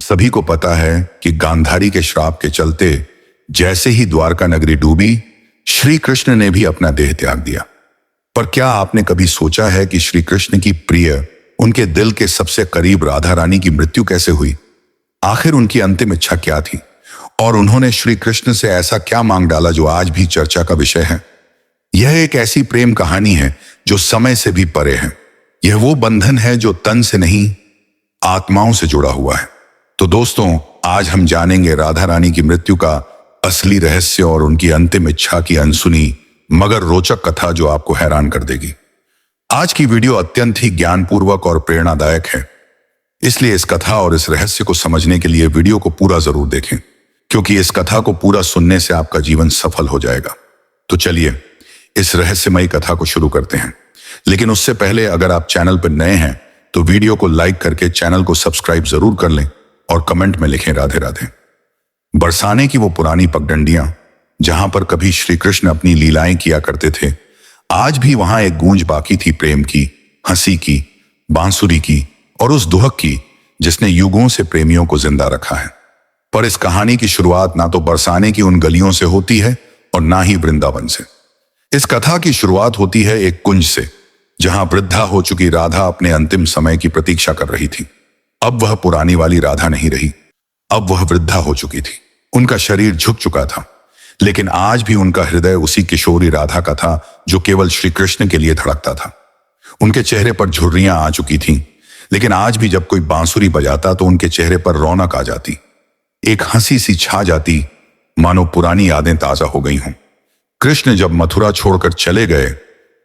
सभी को पता है कि गांधारी के श्राप के चलते जैसे ही द्वारका नगरी डूबी, श्री कृष्ण ने भी अपना देह त्याग दिया। पर क्या आपने कभी सोचा है कि श्री कृष्ण की प्रिय, उनके दिल के सबसे करीब राधा रानी की मृत्यु कैसे हुई? आखिर उनकी अंतिम इच्छा क्या थी और उन्होंने श्री कृष्ण से ऐसा क्या मांग डाला जो आज भी चर्चा का विषय है? यह एक ऐसी प्रेम कहानी है जो समय से भी परे है। यह वो बंधन है जो तन से नहीं, आत्माओं से जुड़ा हुआ है। तो दोस्तों, आज हम जानेंगे राधा रानी की मृत्यु का असली रहस्य और उनकी अंतिम इच्छा की अनसुनी मगर रोचक कथा जो आपको हैरान कर देगी। आज की वीडियो अत्यंत ही ज्ञानपूर्वक और प्रेरणादायक है, इसलिए इस कथा और इस रहस्य को समझने के लिए वीडियो को पूरा जरूर देखें, क्योंकि इस कथा को पूरा सुनने से आपका जीवन सफल हो जाएगा। तो चलिए इस रहस्यमयी कथा को शुरू करते हैं। लेकिन उससे पहले अगर आप चैनल पर नए हैं तो वीडियो को लाइक करके चैनल को सब्सक्राइब जरूर कर लें और कमेंट में लिखें राधे राधे। बरसाने की वो पुरानी पगडंडियां जहां पर कभी श्री कृष्ण अपनी लीलाएं किया करते थे, आज भी वहां एक गूंज बाकी थी प्रेम की, हंसी की, बांसुरी की और उस दुहक की जिसने युगों से प्रेमियों को जिंदा रखा है। पर इस कहानी की शुरुआत ना तो बरसाने की उन गलियों से होती है और ना ही वृंदावन से। इस कथा की शुरुआत होती है एक कुंज से, जहां वृद्धा हो चुकी राधा अपने अंतिम समय की प्रतीक्षा कर रही थी। अब वह पुरानी वाली राधा नहीं रही, अब वह वृद्धा हो चुकी थी। उनका शरीर झुक चुका था, लेकिन आज भी उनका हृदय उसी किशोरी राधा का था जो केवल श्री कृष्ण के लिए धड़कता था। उनके चेहरे पर झुर्रियां आ चुकी थीं, लेकिन आज भी जब कोई बांसुरी बजाता तो उनके चेहरे पर रौनक आ जाती, एक हंसी सी छा जाती, मानो पुरानी यादें ताजा हो गई हों। कृष्ण जब मथुरा छोड़कर चले गए,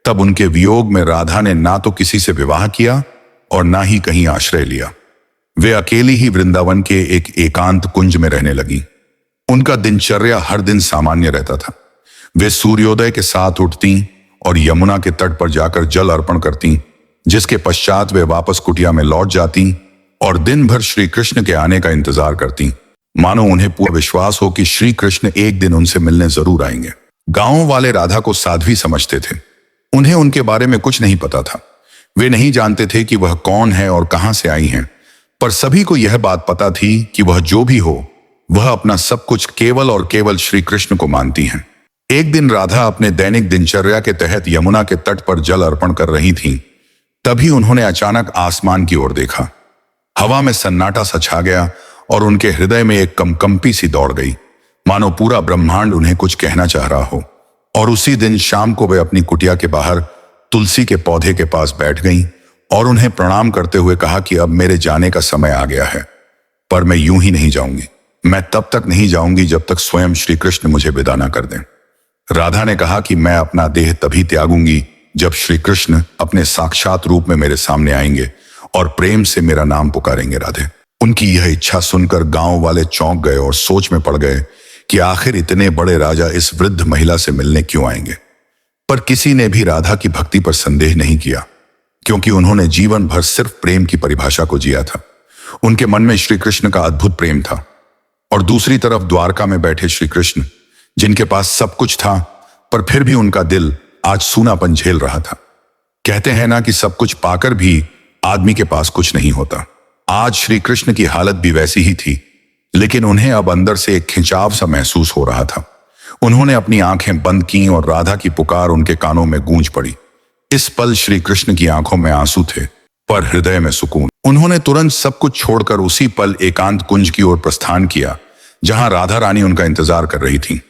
तब उनके वियोग में राधा ने ना तो किसी से विवाह किया और ना ही कहीं आश्रय लिया। वे अकेली ही वृंदावन के एक एकांत कुंज में रहने लगी। उनका दिनचर्या हर दिन सामान्य रहता था। वे सूर्योदय के साथ उठती और यमुना के तट पर जाकर जल अर्पण करती, जिसके पश्चात वे वापस कुटिया में लौट जाती और दिन भर श्री कृष्ण के आने का इंतजार करती, मानो उन्हें पूरा विश्वास हो कि श्री कृष्ण एक दिन उनसे मिलने जरूर आएंगे। गांव वाले राधा को साध्वी समझते थे। उन्हें उनके बारे में कुछ नहीं पता था। वे नहीं जानते थे कि वह कौन है और कहां से आई हैं, पर सभी को यह बात पता थी कि वह जो भी हो, वह अपना सब कुछ केवल और केवल श्री कृष्ण को मानती हैं। एक दिन राधा अपने दैनिक दिनचर्या के तहत यमुना के तट पर जल अर्पण कर रही थीं। तभी उन्होंने अचानक आसमान की ओर देखा। हवा में सन्नाटा सा छा गया और उनके हृदय में एक कंपी सी दौड़ गई, मानो पूरा ब्रह्मांड उन्हें कुछ कहना चाह रहा हो। और उसी दिन शाम को वे अपनी कुटिया के बाहर तुलसी के पौधे के पास बैठ गईं और उन्हें प्रणाम करते हुए कहा कि अब मेरे जाने का समय आ गया है, पर मैं यूं ही नहीं जाऊंगी। मैं तब तक नहीं जाऊंगी जब तक स्वयं श्री कृष्ण मुझे विदा न कर दें। राधा ने कहा कि मैं अपना देह तभी त्यागूंगी जब श्री कृष्ण अपने साक्षात रूप में मेरे सामने आएंगे और प्रेम से मेरा नाम पुकारेंगे राधे। उनकी यह इच्छा सुनकर गांव वाले चौंक गए और सोच में पड़ गए कि आखिर इतने बड़े राजा इस वृद्ध महिला से मिलने क्यों आएंगे। पर किसी ने भी राधा की भक्ति पर संदेह नहीं किया, क्योंकि उन्होंने जीवन भर सिर्फ प्रेम की परिभाषा को जिया था। उनके मन में श्री कृष्ण का अद्भुत प्रेम था और दूसरी तरफ द्वारका में बैठे श्री कृष्ण, जिनके पास सब कुछ था, पर फिर भी उनका दिल आज सूनापन झेल रहा था। कहते हैं ना कि सब कुछ पाकर भी आदमी के पास कुछ नहीं होता। आज श्री कृष्ण की हालत भी वैसी ही थी, लेकिन उन्हें अब अंदर से एक खिंचाव सा महसूस हो रहा था। उन्होंने अपनी आंखें बंद की और राधा की पुकार उनके कानों में गूंज पड़ी। इस पल श्री कृष्ण की आंखों में आंसू थे, पर हृदय में सुकून। उन्होंने तुरंत सब कुछ छोड़कर उसी पल एकांत कुंज की ओर प्रस्थान किया, जहां राधा रानी उनका इंतजार कर रही थी।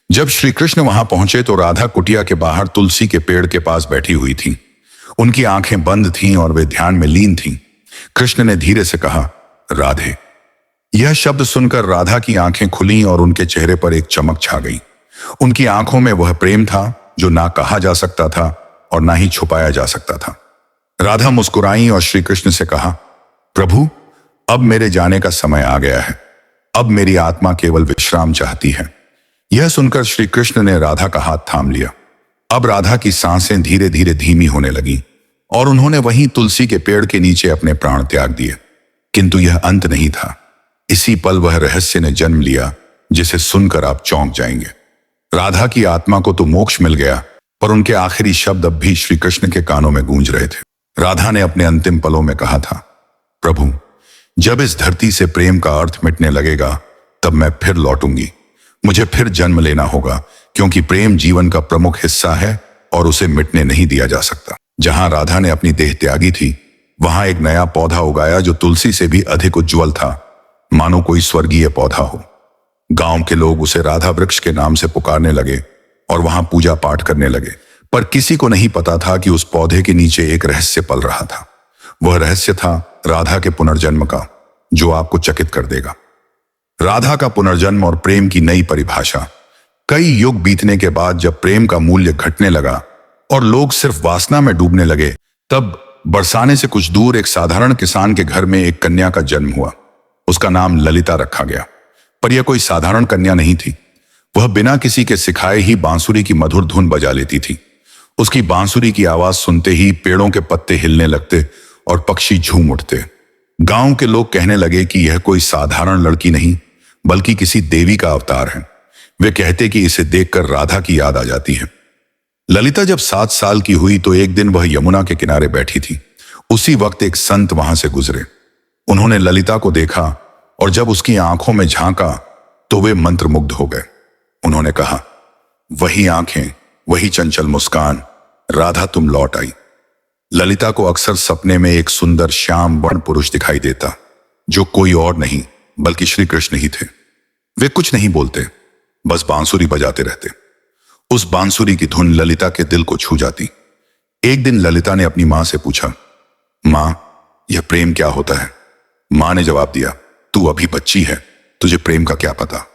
जब श्री कृष्ण वहां पहुंचे तो राधा कुटिया के बाहर तुलसी के पेड़ के पास बैठी हुई थी। उनकी आंखें बंद थीं और वे ध्यान में लीन थीं। कृष्ण ने धीरे से कहा, राधे। यह शब्द सुनकर राधा की आंखें खुलीं और उनके चेहरे पर एक चमक छा गई। उनकी आंखों में वह प्रेम था जो ना कहा जा सकता था और ना ही छुपाया जा सकता था। राधा मुस्कुराई और श्री कृष्ण से कहा, प्रभु, अब मेरे जाने का समय आ गया है। अब मेरी आत्मा केवल विश्राम चाहती है। यह सुनकर श्री कृष्ण ने राधा का हाथ थाम लिया। अब राधा की सांसें धीरे धीरे धीमी होने लगीं और उन्होंने वहीं तुलसी के पेड़ के नीचे अपने प्राण त्याग दिए। किंतु यह अंत नहीं था। इसी पल वह रहस्य ने जन्म लिया जिसे सुनकर आप चौंक जाएंगे। राधा की आत्मा को तो मोक्ष मिल गया, पर उनके आखिरी शब्द अब भी श्री कृष्ण के कानों में गूंज रहे थे। राधा ने अपने अंतिम पलों में कहा था, प्रभु, जब इस धरती से प्रेम का अर्थ मिटने लगेगा तब मैं फिर लौटूंगी। मुझे फिर जन्म लेना होगा, क्योंकि प्रेम जीवन का प्रमुख हिस्सा है और उसे मिटने नहीं दिया जा सकता। जहां राधा ने अपनी देह त्यागी थी, वहां एक नया पौधा उगाया जो तुलसी से भी अधिक उज्जवल था, मानो कोई स्वर्गीय पौधा हो। गांव के लोग उसे राधा वृक्ष के नाम से पुकारने लगे और वहां पूजा पाठ करने लगे। पर किसी को नहीं पता था कि उस पौधे के नीचे एक रहस्य पल रहा था। वह रहस्य था राधा के पुनर्जन्म का, जो आपको चकित कर देगा। राधा का पुनर्जन्म और प्रेम की नई परिभाषा। कई युग बीतने के बाद जब प्रेम का मूल्य घटने लगा और लोग सिर्फ वासना में डूबने लगे, तब बरसाने से कुछ दूर एक साधारण किसान के घर में एक कन्या का जन्म हुआ। उसका नाम ललिता रखा गया। पर यह कोई साधारण कन्या नहीं थी। वह बिना किसी के सिखाए ही बांसुरी की मधुर धुन बजा लेती थी। उसकी बांसुरी की आवाज सुनते ही पेड़ों के पत्ते हिलने लगते और पक्षी झूम उठते। गांव के लोग कहने लगे कि यह कोई साधारण लड़की नहीं, बल्कि किसी देवी का अवतार है। वे कहते कि इसे देखकर राधा की याद आ जाती है। ललिता जब 7 साल की हुई तो एक दिन वह यमुना के किनारे बैठी थी। उसी वक्त एक संत वहां से गुजरे। उन्होंने ललिता को देखा और जब उसकी आंखों में झांका तो वे मंत्रमुग्ध हो गए। उन्होंने कहा, वही आंखें, वही चंचल मुस्कान, राधा तुम लौट आई। ललिता को अक्सर सपने में एक सुंदर श्याम वर्ण पुरुष दिखाई देता, जो कोई और नहीं बल्कि श्री कृष्ण ही थे। वे कुछ नहीं बोलते, बस बांसुरी बजाते रहते। उस बांसुरी की धुन ललिता के दिल को छू जाती। एक दिन ललिता ने अपनी मां से पूछा, मां, यह प्रेम क्या होता है? मां ने जवाब दिया, तू अभी बच्ची है, तुझे प्रेम का क्या पता।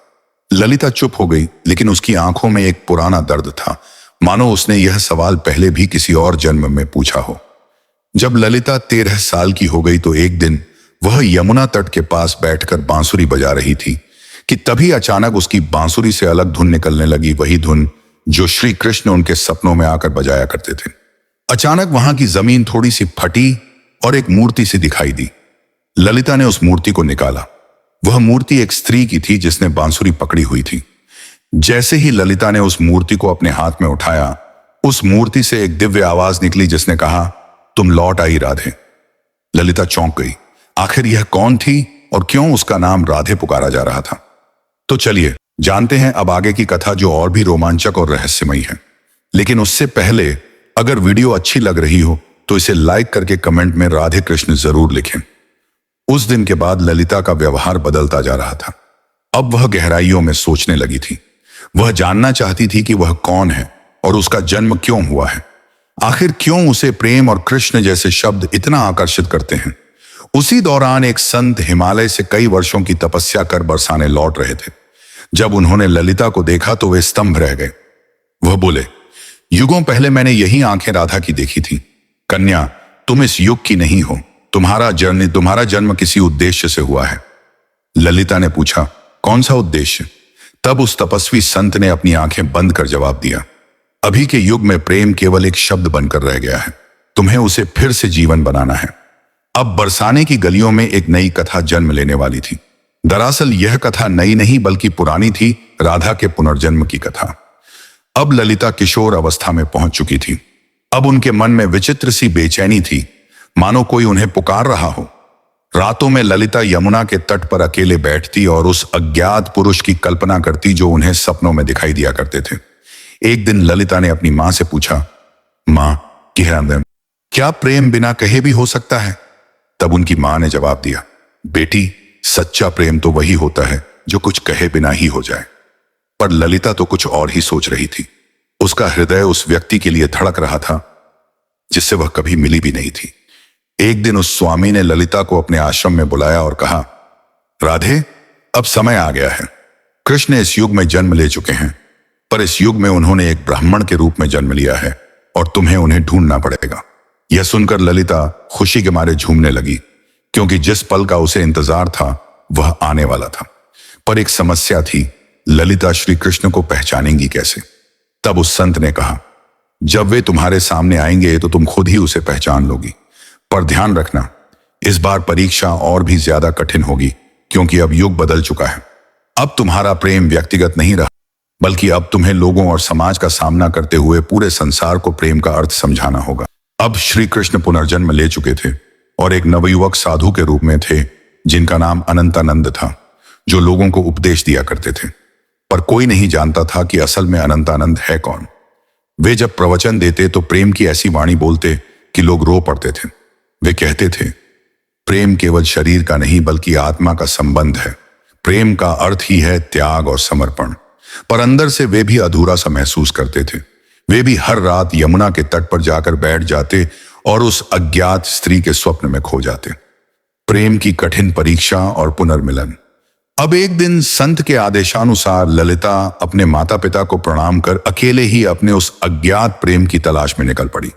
ललिता चुप हो गई, लेकिन उसकी आंखों में एक पुराना दर्द था, मानो उसने यह सवाल पहले भी किसी और जन्म में पूछा हो। जब ललिता 13 साल की हो गई तो एक दिन वह यमुना तट के पास बैठकर बांसुरी बजा रही थी कि तभी अचानक उसकी बांसुरी से अलग धुन निकलने लगी, वही धुन जो श्री कृष्ण उनके सपनों में आकर बजाया करते थे। अचानक वहां की जमीन थोड़ी सी फटी और एक मूर्ति सी दिखाई दी। ललिता ने उस मूर्ति को निकाला। वह मूर्ति एक स्त्री की थी जिसने बांसुरी पकड़ी हुई थी। जैसे ही ललिता ने उस मूर्ति को अपने हाथ में उठाया, उस मूर्ति से एक दिव्य आवाज निकली जिसने कहा, तुम लौट आई राधे। ललिता चौंक गई। आखिर यह कौन थी और क्यों उसका नाम राधे पुकारा जा रहा था? तो चलिए जानते हैं अब आगे की कथा, जो और भी रोमांचक और रहस्यमयी है। लेकिन उससे पहले अगर वीडियो अच्छी लग रही हो तो इसे लाइक करके कमेंट में राधे कृष्ण जरूर लिखें। उस दिन के बाद ललिता का व्यवहार बदलता जा रहा था। अब वह गहराइयों में सोचने लगी थी। वह जानना चाहती थी कि वह कौन है और उसका जन्म क्यों हुआ है। आखिर क्यों उसे प्रेम और कृष्ण जैसे शब्द इतना आकर्षित करते हैं। उसी दौरान एक संत हिमालय से कई वर्षों की तपस्या कर बरसाने लौट रहे थे। जब उन्होंने ललिता को देखा तो वे स्तंभ रह गए। वह बोले, युगों पहले मैंने यही आंखें राधा की देखी थी। कन्या, तुम इस युग की नहीं हो। तुम्हारा जन्म किसी उद्देश्य से हुआ है। ललिता ने पूछा, कौन सा उद्देश्य? तब उस तपस्वी संत ने अपनी आंखें बंद कर जवाब दिया, अभी के युग में प्रेम केवल एक शब्द बनकर रह गया है। तुम्हें उसे फिर से जीवन बनाना है। अब बरसाने की गलियों में एक नई कथा जन्म लेने वाली थी। दरअसल यह कथा नई नहीं बल्कि पुरानी थी, राधा के पुनर्जन्म की कथा। अब ललिता किशोर अवस्था में पहुंच चुकी थी। अब उनके मन में विचित्र सी बेचैनी थी, मानो कोई उन्हें पुकार रहा हो। रातों में ललिता यमुना के तट पर अकेले बैठती और उस अज्ञात पुरुष की कल्पना करती जो उन्हें सपनों में दिखाई दिया करते थे। एक दिन ललिता ने अपनी मां से पूछा, मां, क्या प्रेम बिना कहे भी हो सकता है? तब उनकी मां ने जवाब दिया, बेटी, सच्चा प्रेम तो वही होता है जो कुछ कहे बिना ही हो जाए। पर ललिता तो कुछ और ही सोच रही थी। उसका हृदय उस व्यक्ति के लिए धड़क रहा था जिससे वह कभी मिली भी नहीं थी। एक दिन उस स्वामी ने ललिता को अपने आश्रम में बुलाया और कहा, राधे, अब समय आ गया है। कृष्ण इस युग में जन्म ले चुके हैं, पर इस युग में उन्होंने एक ब्राह्मण के रूप में जन्म लिया है और तुम्हें उन्हें ढूंढना पड़ेगा। यह सुनकर ललिता खुशी के मारे झूमने लगी, क्योंकि जिस पल का उसे इंतजार था वह आने वाला था। पर एक समस्या थी, ललिता श्री कृष्ण को पहचानेंगी कैसे? तब उस संत ने कहा, जब वे तुम्हारे सामने आएंगे तो तुम खुद ही उसे पहचान लोगी। पर ध्यान रखना, इस बार परीक्षा और भी ज्यादा कठिन होगी, क्योंकि अब युग बदल चुका है। अब तुम्हारा प्रेम व्यक्तिगत नहीं रहा, बल्कि अब तुम्हें लोगों और समाज का सामना करते हुए पूरे संसार को प्रेम का अर्थ समझाना होगा। अब श्री कृष्ण पुनर्जन्म ले चुके थे और एक नवयुवक साधु के रूप में थे जिनका नाम अनंतानंद था, जो लोगों को उपदेश दिया करते थे। पर कोई नहीं जानता था कि असल में अनंतानंद है कौन। वे जब प्रवचन देते तो प्रेम की ऐसी वाणी बोलते कि लोग रो पड़ते थे। वे कहते थे, प्रेम केवल शरीर का नहीं बल्कि आत्मा का संबंध है। प्रेम का अर्थ ही है त्याग और समर्पण। पर अंदर से वे भी अधूरा सा महसूस करते थे। वे भी हर रात यमुना के तट पर जाकर बैठ जाते और उस अज्ञात स्त्री के स्वप्न में खो जाते। प्रेम की कठिन परीक्षा और पुनर्मिलन। अब एक दिन संत के आदेशानुसार ललिता अपने माता पिता को प्रणाम कर अकेले ही अपने उस अज्ञात प्रेम की तलाश में निकल पड़ी।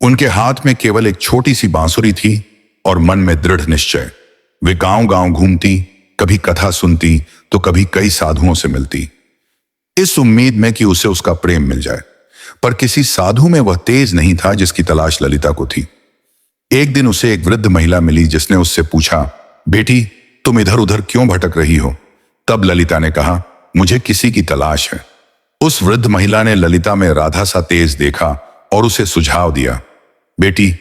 उनके हाथ में केवल एक छोटी सी बांसुरी थी और मन में दृढ़ निश्चय। वे गांव गांव घूमती, कभी कथा सुनती तो कभी कई साधुओं से मिलती, इस उम्मीद में कि उसे उसका प्रेम मिल जाए। पर किसी साधु में वह तेज नहीं था जिसकी तलाश ललिता को थी। एक दिन उसे एक वृद्ध महिला मिली जिसने उससे पूछा, बेटी तुम इधर उधर क्यों भटक रही हो? तब ललिता ने कहा, मुझे किसी की तलाश है। उस वृद्ध महिला ने ललिता में राधा सा तेज देखा और उसे सुझाव दिया, बेटी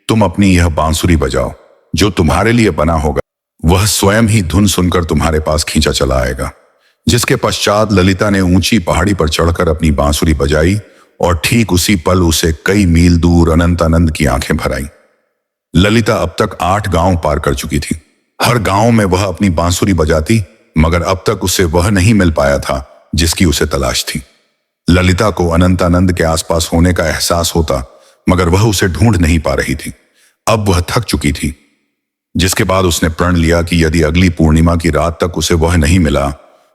तुम अपनी यह बांसुरी बजाओ, जो तुम्हारे लिए बना होगा वह स्वयं ही धुन सुनकर तुम्हारे पास खींचा चला आएगा। जिसके पश्चात ललिता ने ऊंची पहाड़ी पर चढ़कर अपनी बांसुरी बजाई और ठीक उसी पल उसे कई मील दूर अनंतानंद की आंखें भर आईं। ललिता अब तक 8 गांव पार कर चुकी थी। हर गांव में वह अपनी बांसुरी बजाती, मगर अब तक उसे वह नहीं मिल पाया था जिसकी उसे तलाश थी। ललिता को अनंतानंद के आसपास होने का एहसास होता, मगर वह उसे ढूंढ नहीं पा रही थी। अब वह थक चुकी थी, जिसके बाद उसने प्रण लिया कि यदि अगली पूर्णिमा की रात तक उसे वह नहीं मिला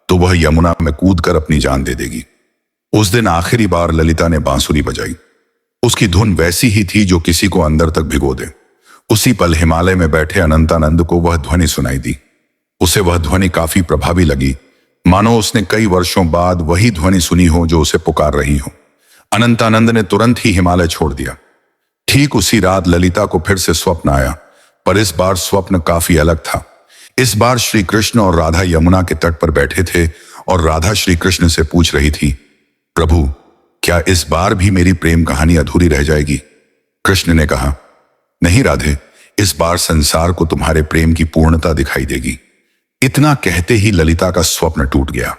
तो वह यमुना में कूदकर अपनी जान दे देगी। उस दिन आखिरी बार ललिता ने बांसुरी बजाई। उसकी धुन वैसी ही थी जो किसी को अंदर तक भिगो दे। उसी पल हिमालय में बैठे अनंतानंद को वह ध्वनि सुनाई दी। उसे वह ध्वनि काफी प्रभावी लगी, मानो उसने कई वर्षों बाद वही ध्वनि सुनी हो जो उसे पुकार रही हो। अनंतानंद ने तुरंत ही हिमालय छोड़ दिया। ठीक उसी रात ललिता को फिर से स्वप्न आया, पर इस बार स्वप्न काफी अलग था। इस बार श्री कृष्ण और राधा यमुना के तट पर बैठे थे और राधा श्री कृष्ण से पूछ रही थी, प्रभु क्या इस बार भी मेरी प्रेम कहानी अधूरी रह जाएगी? कृष्ण ने कहा, नहीं राधे, इस बार संसार को तुम्हारे प्रेम की पूर्णता दिखाई देगी। इतना कहते ही ललिता का स्वप्न टूट गया।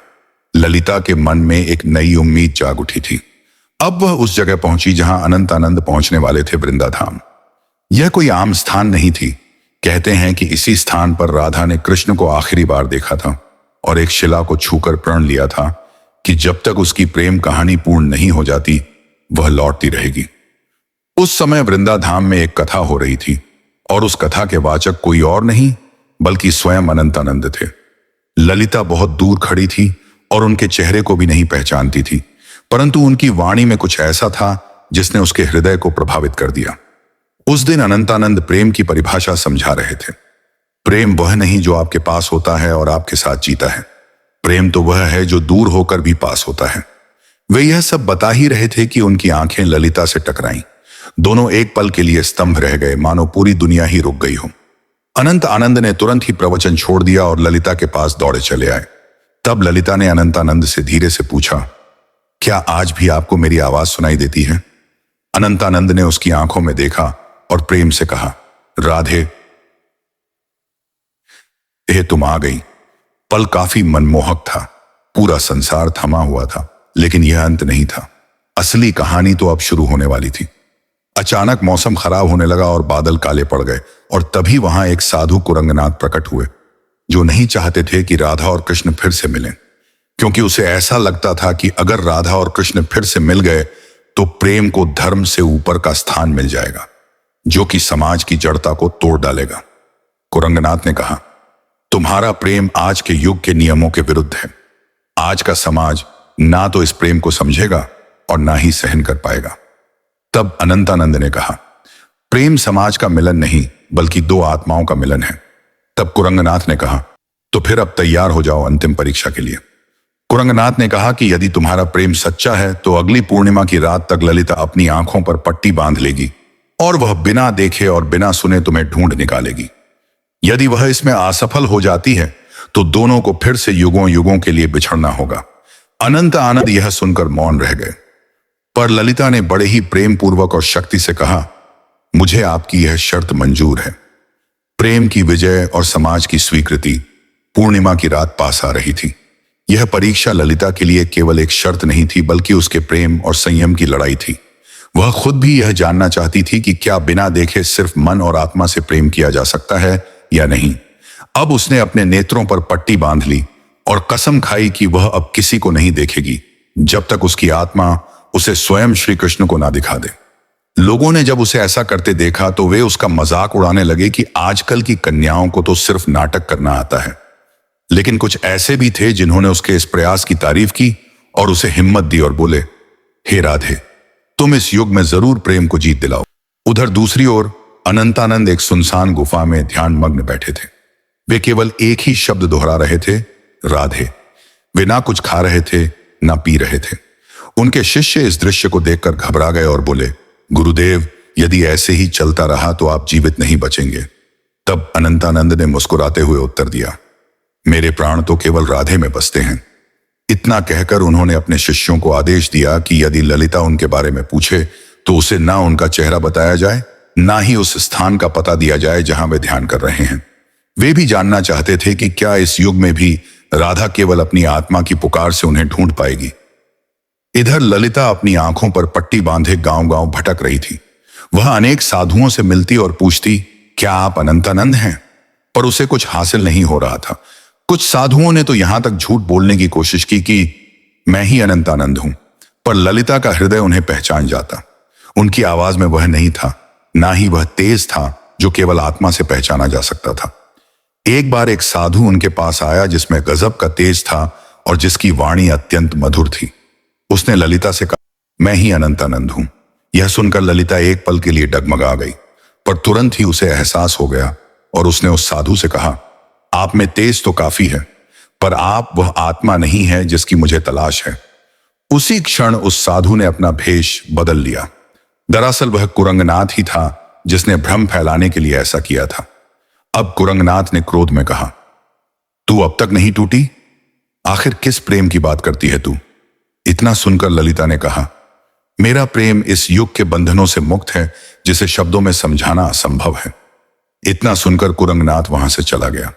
ललिता के मन में एक नई उम्मीद जाग उठी थी। अब वह उस जगह पहुंची जहां अनंतानंद पहुंचने वाले थे, वृंदाधाम। यह कोई आम स्थान नहीं थी। कहते हैं कि इसी स्थान पर राधा ने कृष्ण को आखिरी बार देखा था और एक शिला को छूकर प्रण लिया था कि जब तक उसकी प्रेम कहानी पूर्ण नहीं हो जाती वह लौटती रहेगी। उस समय वृंदाधाम में एक कथा हो रही थी और उस कथा के वाचक कोई और नहीं बल्कि स्वयं अनंतानंद थे। ललिता बहुत दूर खड़ी थी और उनके चेहरे को भी नहीं पहचानती थी, परंतु उनकी वाणी में कुछ ऐसा था जिसने उसके हृदय को प्रभावित कर दिया। उस दिन अनंतानंद प्रेम की परिभाषा समझा रहे थे। प्रेम वह नहीं जो आपके पास होता है और आपके साथ जीता है। प्रेम तो वह है जो दूर होकर भी पास होता है। वे यह सब बता ही रहे थे कि उनकी आंखें ललिता से टकराईं। दोनों एक पल के लिए स्तंभ रह गए, मानो पूरी दुनिया ही रुक गई हो। अनंत आनंद ने तुरंत ही प्रवचन छोड़ दिया और ललिता के पास दौड़े चले आए। तब ललिता ने अनंतानंद से धीरे से पूछा, क्या आज भी आपको मेरी आवाज सुनाई देती है? अनंतानंद ने उसकी आंखों में देखा और प्रेम से कहा, राधे तुम आ गई। पल काफी मनमोहक था। पूरा संसार थमा हुआ था, लेकिन यह अंत नहीं था। असली कहानी तो अब शुरू होने वाली थी। अचानक मौसम खराब होने लगा और बादल काले पड़ गए और तभी वहां एक साधु कुरंगनाथ प्रकट हुए, जो नहीं चाहते थे कि राधा और कृष्ण फिर से मिलें, क्योंकि उसे ऐसा लगता था कि अगर राधा और कृष्ण फिर से मिल गए तो प्रेम को धर्म से ऊपर का स्थान मिल जाएगा, जो कि समाज की जड़ता को तोड़ डालेगा। कुरंगनाथ ने कहा, तुम्हारा प्रेम आज के युग के नियमों के विरुद्ध है। आज का समाज ना तो इस प्रेम को समझेगा और ना ही सहन कर पाएगा। तब अनंतानंद ने कहा, प्रेम समाज का मिलन नहीं बल्कि 2 आत्माओं का मिलन है। तब कुरंगनाथ ने कहा, तो फिर अब तैयार हो जाओ अंतिम परीक्षा के लिए। कुरंगनाथ ने कहा कि यदि तुम्हारा प्रेम सच्चा है तो अगली पूर्णिमा की रात तक ललिता अपनी आंखों पर पट्टी बांध लेगी और वह बिना देखे और बिना सुने तुम्हें ढूंढ निकालेगी। यदि वह इसमें असफल हो जाती है तो दोनों को फिर से युगों युगों के लिए बिछड़ना होगा। अनंत आनंद यह सुनकर मौन रह गए, पर ललिता ने बड़े ही प्रेम पूर्वक और शक्ति से कहा, मुझे आपकी यह शर्त मंजूर है। प्रेम की विजय और समाज की स्वीकृति। पूर्णिमा की रात पास आ रही थी। यह परीक्षा ललिता के लिए केवल एक शर्त नहीं थी, बल्कि उसके प्रेम और संयम की लड़ाई थी। वह खुद भी यह जानना चाहती थी कि क्या बिना देखे सिर्फ मन और आत्मा से प्रेम किया जा सकता है या नहीं। अब उसने अपने नेत्रों पर पट्टी बांध ली और कसम खाई कि वह अब किसी को नहीं देखेगी जब तक उसकी आत्मा उसे स्वयं श्री कृष्ण को ना दिखा दे। लोगों ने जब उसे ऐसा करते देखा तो वे उसका मजाक उड़ाने लगे कि आजकल की कन्याओं को तो सिर्फ नाटक करना आता है। लेकिन कुछ ऐसे भी थे जिन्होंने उसके इस प्रयास की तारीफ की और उसे हिम्मत दी और बोले, हे राधे, तुम इस युग में जरूर प्रेम को जीत दिलाओ। उधर दूसरी ओर अनंतानंद एक सुनसान गुफा में ध्यान मग्न बैठे थे। वे केवल एक ही शब्द दोहरा रहे थे, राधे। वे ना कुछ खा रहे थे ना पी रहे थे। उनके शिष्य इस दृश्य को देखकर घबरा गए और बोले, गुरुदेव, यदि ऐसे ही चलता रहा तो आप जीवित नहीं बचेंगे। तब अनंतानंद ने मुस्कुराते हुए उत्तर दिया, मेरे प्राण तो केवल राधे में बसते हैं। इतना कहकर उन्होंने अपने शिष्यों को आदेश दिया कि यदि ललिता उनके बारे में पूछे तो उसे ना उनका चेहरा बताया जाए, ना ही उस स्थान का पता दिया जाए जहां वे ध्यान कर रहे हैं। वे भी जानना चाहते थे कि क्या इस युग में भी राधा केवल अपनी आत्मा की पुकार से उन्हें ढूंढ पाएगी। इधर ललिता अपनी आंखों पर पट्टी बांधे गांव-गांव भटक रही थी। वह अनेक साधुओं से मिलती और पूछती, क्या आप अनंतानंद हैं? पर उसे कुछ हासिल नहीं हो रहा था। कुछ साधुओं ने तो यहां तक झूठ बोलने की कोशिश की कि मैं ही अनंतानंद हूं, पर ललिता का हृदय उन्हें पहचान जाता। उनकी आवाज में वह नहीं था, ना ही वह तेज था जो केवल आत्मा से पहचाना जा सकता था। एक बार एक साधु उनके पास आया जिसमें गजब का तेज था और जिसकी वाणी अत्यंत मधुर थी। उसने ललिता से कहा, मैं ही अनंतानंद हूं। यह सुनकर ललिता एक पल के लिए डगमगा गई, पर तुरंत ही उसे एहसास हो गया और उसने उस साधु से कहा, आप में तेज तो काफी है, पर आप वह आत्मा नहीं है जिसकी मुझे तलाश है। उसी क्षण उस साधु ने अपना भेष बदल लिया। दरअसल वह कुरंगनाथ ही था जिसने भ्रम फैलाने के लिए ऐसा किया था। अब कुरंगनाथ ने क्रोध में कहा, तू अब तक नहीं टूटी? आखिर किस प्रेम की बात करती है तू? इतना सुनकर ललिता ने कहा, मेरा प्रेम इस युग के बंधनों से मुक्त है जिसे शब्दों में समझाना असंभव है। इतना सुनकर कुरंगनाथ वहां से चला गया।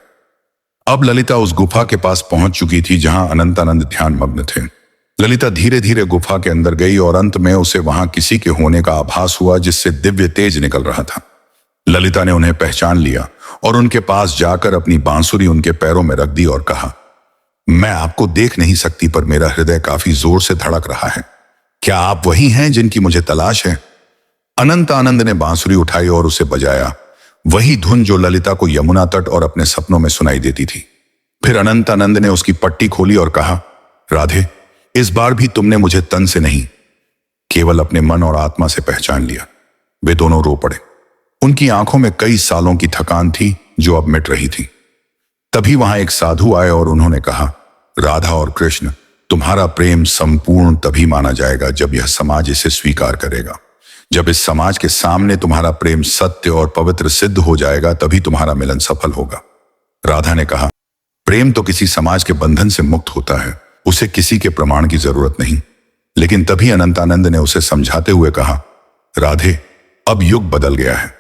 अब ललिता उस गुफा के पास पहुंच चुकी थी जहां अनंतानंद ध्यान मग्न थे। ललिता धीरे धीरे गुफा के अंदर गई और अंत में उसे वहां किसी के होने का आभास हुआ जिससे दिव्य तेज निकल रहा था। ललिता ने उन्हें पहचान लिया और उनके पास जाकर अपनी बांसुरी उनके पैरों में रख दी और कहा, मैं आपको देख नहीं सकती, पर मेरा हृदय काफी जोर से धड़क रहा है। क्या आप वही हैं जिनकी मुझे तलाश है? अनंतानंद ने बांसुरी उठाई और उसे बजाया, वही धुन जो ललिता को यमुना तट और अपने सपनों में सुनाई देती थी। फिर अनंतानंद ने उसकी पट्टी खोली और कहा, राधे, इस बार भी तुमने मुझे तन से नहीं, केवल अपने मन और आत्मा से पहचान लिया। वे दोनों रो पड़े। उनकी आंखों में कई सालों की थकान थी जो अब मिट रही थी। तभी वहां एक साधु आए और उन्होंने कहा, राधा और कृष्ण, तुम्हारा प्रेम संपूर्ण तभी माना जाएगा जब यह समाज इसे स्वीकार करेगा। जब इस समाज के सामने तुम्हारा प्रेम सत्य और पवित्र सिद्ध हो जाएगा, तभी तुम्हारा मिलन सफल होगा। राधा ने कहा, प्रेम तो किसी समाज के बंधन से मुक्त होता है, उसे किसी के प्रमाण की जरूरत नहीं। लेकिन तभी अनंतानंद ने उसे समझाते हुए कहा, राधे, अब युग बदल गया है।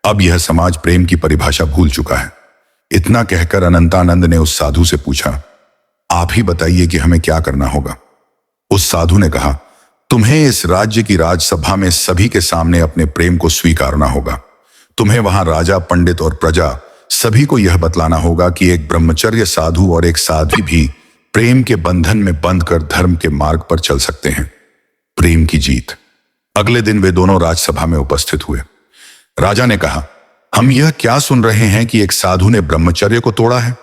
अब यह समाज प्रेम की परिभाषा भूल चुका है। इतना कहकर अनंतानंद ने उस साधु से पूछा, आप ही बताइए कि हमें क्या करना होगा। उस साधु ने कहा, तुम्हें इस राज्य की राजसभा में सभी के सामने अपने प्रेम को स्वीकारना होगा। तुम्हें वहां राजा, पंडित और प्रजा सभी को यह बतलाना होगा कि एक ब्रह्मचर्य साधु और एक साध्वी भी प्रेम के बंधन में बंध कर धर्म के मार्ग पर चल सकते हैं। प्रेम की जीत। अगले दिन वे दोनों राजसभा में उपस्थित हुए। राजा ने कहा, हम यह क्या सुन रहे हैं कि एक साधु ने ब्रह्मचर्य को तोड़ा है?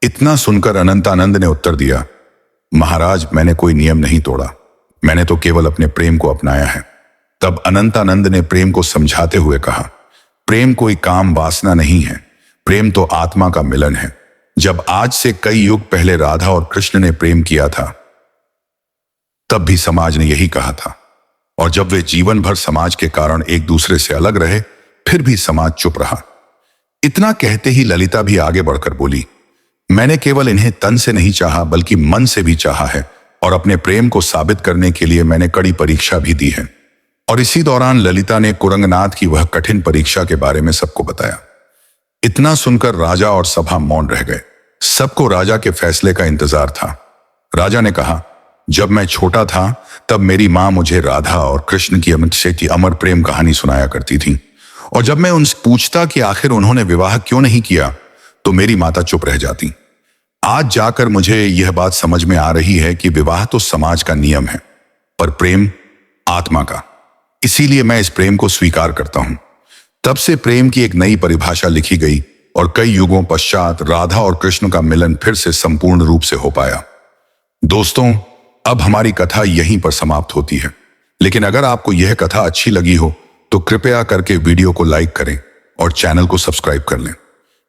इतना सुनकर अनंतानंद ने उत्तर दिया, महाराज, मैंने कोई नियम नहीं तोड़ा, मैंने तो केवल अपने प्रेम को अपनाया है। तब अनंतानंद ने प्रेम को समझाते हुए कहा, प्रेम कोई काम वासना नहीं है, प्रेम तो आत्मा का मिलन है। जब आज से कई युग पहले राधा और कृष्ण ने प्रेम किया था, तब भी समाज ने यही कहा था, और जब वे जीवन भर समाज के कारण एक दूसरे से अलग रहे, फिर भी समाज चुप रहा। इतना कहते ही ललिता भी आगे बढ़कर बोली, मैंने केवल इन्हें तन से नहीं चाहा बल्कि मन से भी चाहा है, और अपने प्रेम को साबित करने के लिए मैंने कड़ी परीक्षा भी दी है। और इसी दौरान ललिता ने कुरंगनाथ की वह कठिन परीक्षा के बारे में सबको बताया। इतना सुनकर राजा और सभा मौन रह गए। सबको राजा के फैसले का इंतजार था। राजा ने कहा, जब मैं छोटा था तब मेरी माँ मुझे राधा और कृष्ण की अमर प्रेम कहानी सुनाया करती थी, और जब मैं उनसे पूछता कि आखिर उन्होंने विवाह क्यों नहीं किया तो मेरी माता चुप रह जाती। आज जाकर मुझे यह बात समझ में आ रही है कि विवाह तो समाज का नियम है, पर प्रेम आत्मा का। इसीलिए मैं इस प्रेम को स्वीकार करता हूं। तब से प्रेम की एक नई परिभाषा लिखी गई और कई युगों पश्चात राधा और कृष्ण का मिलन फिर से संपूर्ण रूप से हो पाया। दोस्तों, अब हमारी कथा यहीं पर समाप्त होती है, लेकिन अगर आपको यह कथा अच्छी लगी हो तो कृपया करके वीडियो को लाइक करें और चैनल को सब्सक्राइब कर लें।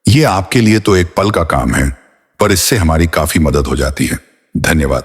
यह आपके लिए तो एक पल का काम है, पर इससे हमारी काफी मदद हो जाती है। धन्यवाद।